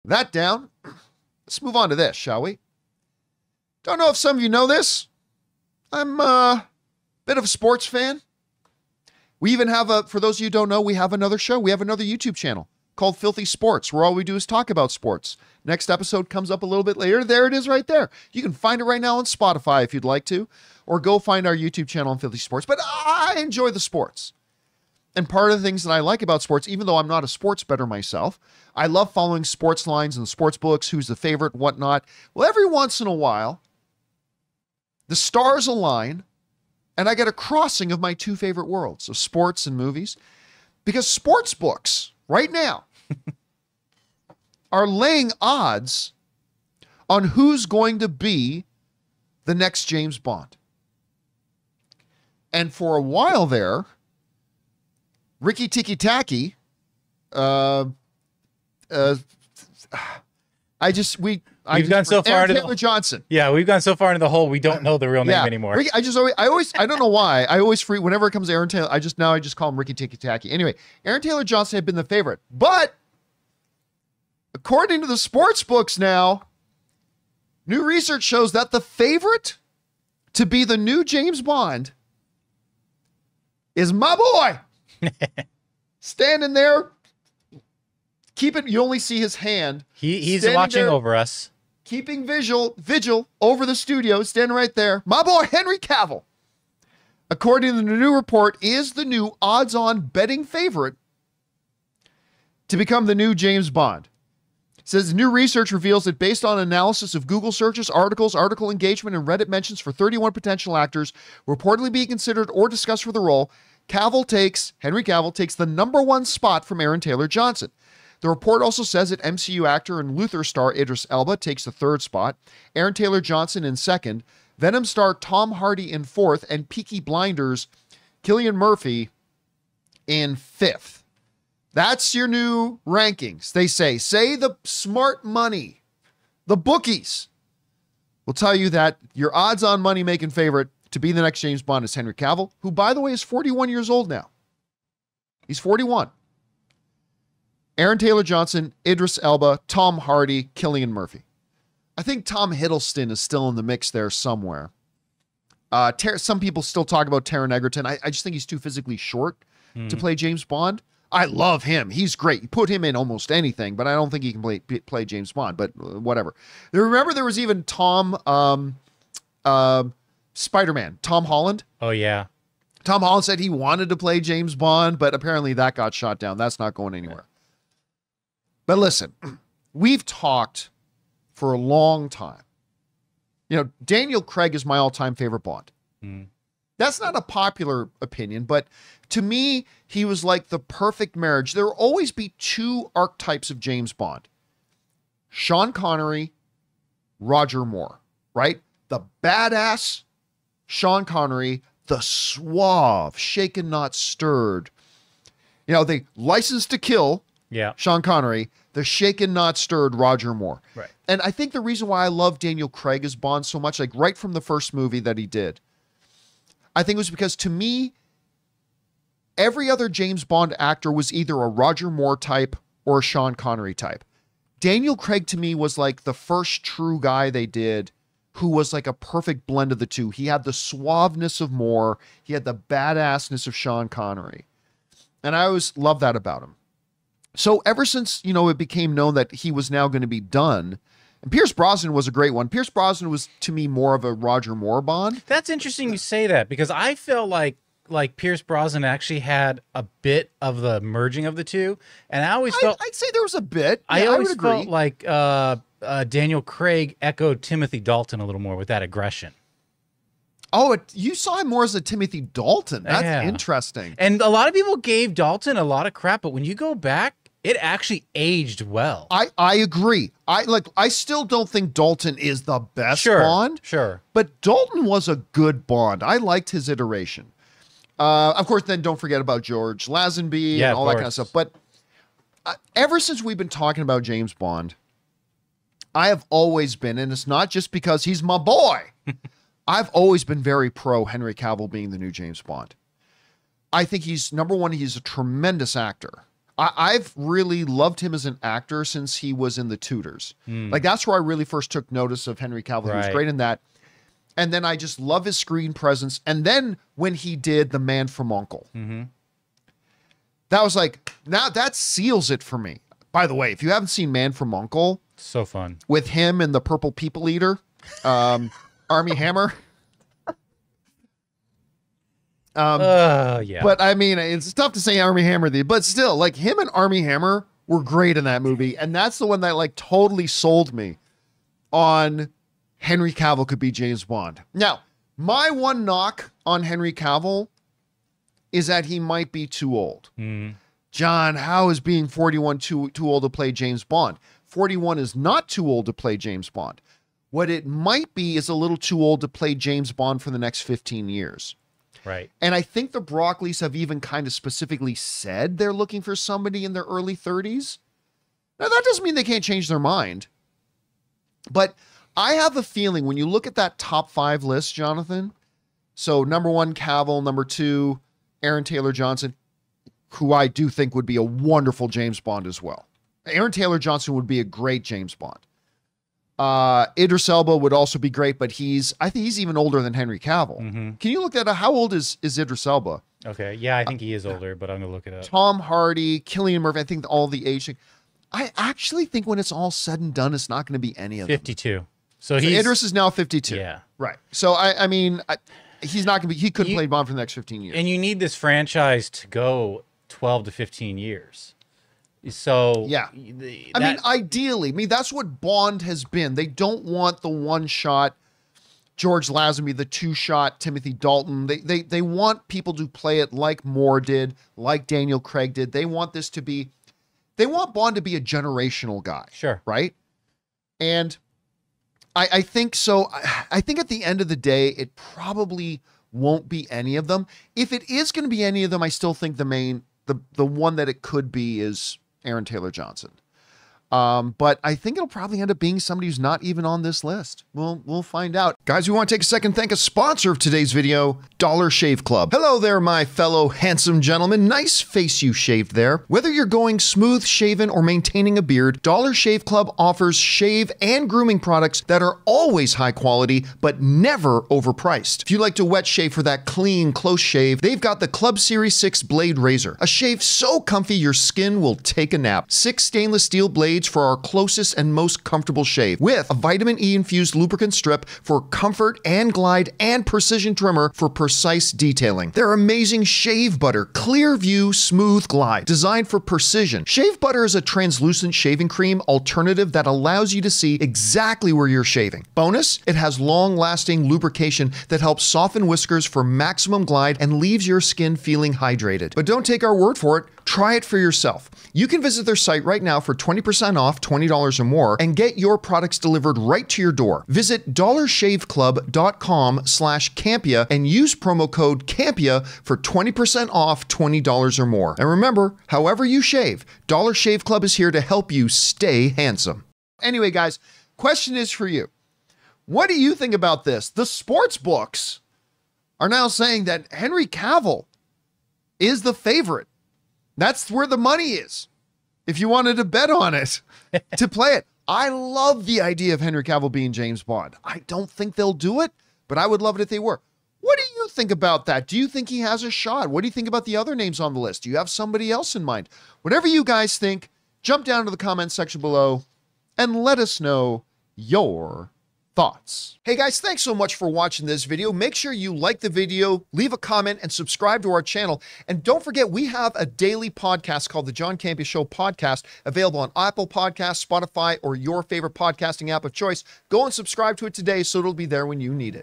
That down. Let's move on to this, shall we? Don't know if some of you know this. I'm a bit of a sports fan. We even have for those of you who don't know, we have another show. We have another YouTube channel called Filthy Sports, where all we do is talk about sports. Next episode comes up a little bit later. There it is right there. You can find it right now on Spotify if you'd like to, or go find our YouTube channel on Filthy Sports. But I enjoy the sports. And part of the things that I like about sports, even though I'm not a sports bettor myself, I love following sports lines and sports books, who's the favorite, whatnot. Well, every once in a while, the stars align, and I get a crossing of my two favorite worlds, of sports and movies, because sports books right now are laying odds on who's going to be the next James Bond. And for a while there, Ricky Tiki Taki, we've gone so far into Taylor Johnson. Yeah, we've gone so far into the hole we don't know the real name anymore. Ricky, I don't know why. I always whenever it comes to Aaron Taylor, I just call him Ricky Tiki Taki. Anyway, Aaron Taylor Johnson had been the favorite, but according to the sports books now, new research shows that the favorite to be the new James Bond is my boy. Standing there, you only see his hand. He's watching over us. Keeping vigil over the studio, standing right there. My boy, Henry Cavill, according to the new report, is the new odds-on betting favorite to become the new James Bond. It says new research reveals that based on analysis of Google searches, articles, article engagement, and Reddit mentions for 31 potential actors reportedly being considered or discussed for the role, Henry Cavill takes the #1 spot from Aaron Taylor Johnson. The report also says that MCU actor and Luther star Idris Elba takes the 3rd spot, Aaron Taylor Johnson in 2nd, Venom star Tom Hardy in 4th, and Peaky Blinders Cillian Murphy in 5th. That's your new rankings. They say the smart money, the bookies, will tell you that your odds-on money-making favorite to be the next James Bond is Henry Cavill, who, by the way, is 41 years old now. He's 41. Aaron Taylor Johnson, Idris Elba, Tom Hardy, Cillian Murphy. I think Tom Hiddleston is still in the mix there somewhere. Some people still talk about Taron Egerton. I just think he's too physically short to play James Bond. I love him. He's great. You put him in almost anything, but I don't think he can play James Bond, but whatever. Remember there was even Spider-Man, Tom Holland. Oh, yeah. Tom Holland said he wanted to play James Bond, but apparently that got shot down. That's not going anywhere. But listen, we've talked for a long time. Daniel Craig is my all-time favorite Bond. That's not a popular opinion, but to me, he was like the perfect marriage. There will always be two archetypes of James Bond. Sean Connery, Roger Moore, right? The badass Sean Connery, the suave, shaken, not stirred. The License to Kill, Sean Connery, the shaken, not stirred Roger Moore. Right. And I think the reason why I love Daniel Craig as Bond so much, like right from the first movie that he did, I think it was because to me, every other James Bond actor was either a Roger Moore type or a Sean Connery type. Daniel Craig to me was like the first true guy they did who was like a perfect blend of the two. He had the suaveness of Moore. He had the badassness of Sean Connery. And I always loved that about him. So ever since, it became known that he was now going to be done, and Pierce Brosnan was a great one. Pierce Brosnan was, to me, more of a Roger Moore Bond. That's interesting you say that, because I feel like Pierce Brosnan actually had a bit of the merging of the two. And I always felt... I'd say there was a bit. Yeah, I always felt like Daniel Craig echoed Timothy Dalton a little more with that aggression. Oh, you saw him more as a Timothy Dalton. That's interesting. And a lot of people gave Dalton a lot of crap, but when you go back, it actually aged well. I agree. I still don't think Dalton is the best Bond. Sure. But Dalton was a good Bond. I liked his iteration. Of course, then don't forget about George Lazenby and all that kind of stuff. But ever since we've been talking about James Bond, I have always been, and it's not just because he's my boy, I've always been very pro Henry Cavill being the new James Bond. I think he's, #1, he's a tremendous actor. I've really loved him as an actor since he was in The Tudors. Like, that's where I really first took notice of Henry Cavill. He was great in that. And then I just love his screen presence. And then when he did The Man from U.N.C.L.E., that was like, now that seals it for me. By the way, if you haven't seen Man from U.N.C.L.E., so fun with him and the Purple People Eater, Army Hammer. Yeah. But I mean, it's tough to say Army Hammer, but still, like, him and Army Hammer were great in that movie. And that's the one that like totally sold me on Henry Cavill could be James Bond. Now, my one knock on Henry Cavill is that he might be too old. John, how is being 41 too old to play James Bond? 41 is not too old to play James Bond. What it might be is a little too old to play James Bond for the next 15 years. Right. And I think the Broccoli's have even kind of specifically said they're looking for somebody in their early 30s. Now, that doesn't mean they can't change their mind. But I have a feeling when you look at that top 5 list, Jonathan, so number 1, Cavill, number 2, Aaron Taylor Johnson, who I do think would be a wonderful James Bond as well. Aaron Taylor Johnson would be a great James Bond. Idris Elba would also be great, but I think he's even older than Henry Cavill. Can you look at how old is Idris Elba? Okay, yeah, I think he is older, but I'm gonna look it up. Tom Hardy, Cillian Murphy, I think all the aging. I actually think when it's all said and done, it's not going to be any of them. 52. So Idris is now 52. Yeah. Right. So I mean, he's not going to be. He couldn't play Bond for the next 15 years. And you need this franchise to go 12 to 15 years. So yeah, I mean, ideally, that's what Bond has been. They don't want the one shot George Lazenby, the 2-shot Timothy Dalton. They want people to play it like Moore did, like Daniel Craig did. They want this to be. They want Bond to be a generational guy. Sure. Right. And I think so. I think at the end of the day, it probably won't be any of them. If it is going to be any of them, I still think the one that it could be is Aaron Taylor Johnson. But I think it'll probably end up being somebody who's not even on this list. We'll find out. Guys, we want to take a second to thank a sponsor of today's video, Dollar Shave Club. Hello there, my fellow handsome gentlemen. Nice face you shaved there. Whether you're going smooth shaven or maintaining a beard, Dollar Shave Club offers shave and grooming products that are always high quality, but never overpriced. If you like to wet shave for that clean, close shave, they've got the Club Series 6 Blade Razor. A shave so comfy your skin will take a nap. 6 stainless steel blades for our closest and most comfortable shave, with a vitamin E infused lubricant strip for comfort and glide, and precision trimmer for precise detailing. Their amazing shave butter, clear view, smooth glide, designed for precision. Shave butter is a translucent shaving cream alternative that allows you to see exactly where you're shaving. Bonus, it has long-lasting lubrication that helps soften whiskers for maximum glide and leaves your skin feeling hydrated. But don't take our word for it. Try it for yourself. You can visit their site right now for 20% off, $20 or more, and get your products delivered right to your door. Visit dollarshaveclub.com/Campea and use promo code Campea for 20% off, $20 or more. And remember, however you shave, Dollar Shave Club is here to help you stay handsome. Anyway, guys, question is for you. What do you think about this? The sports books are now saying that Henry Cavill is the favorite. That's where the money is. If you wanted to bet on it, to play it. I love the idea of Henry Cavill being James Bond. I don't think they'll do it, but I would love it if they were. What do you think about that? Do you think he has a shot? What do you think about the other names on the list? Do you have somebody else in mind? Whatever you guys think, jump down to the comment section below and let us know your thoughts. Hey guys, thanks so much for watching this video. Make sure you like the video, leave a comment, and subscribe to our channel. And don't forget, we have a daily podcast called the John Campea Show podcast, available on Apple Podcasts, Spotify, or your favorite podcasting app of choice. Go and subscribe to it today so it'll be there when you need it.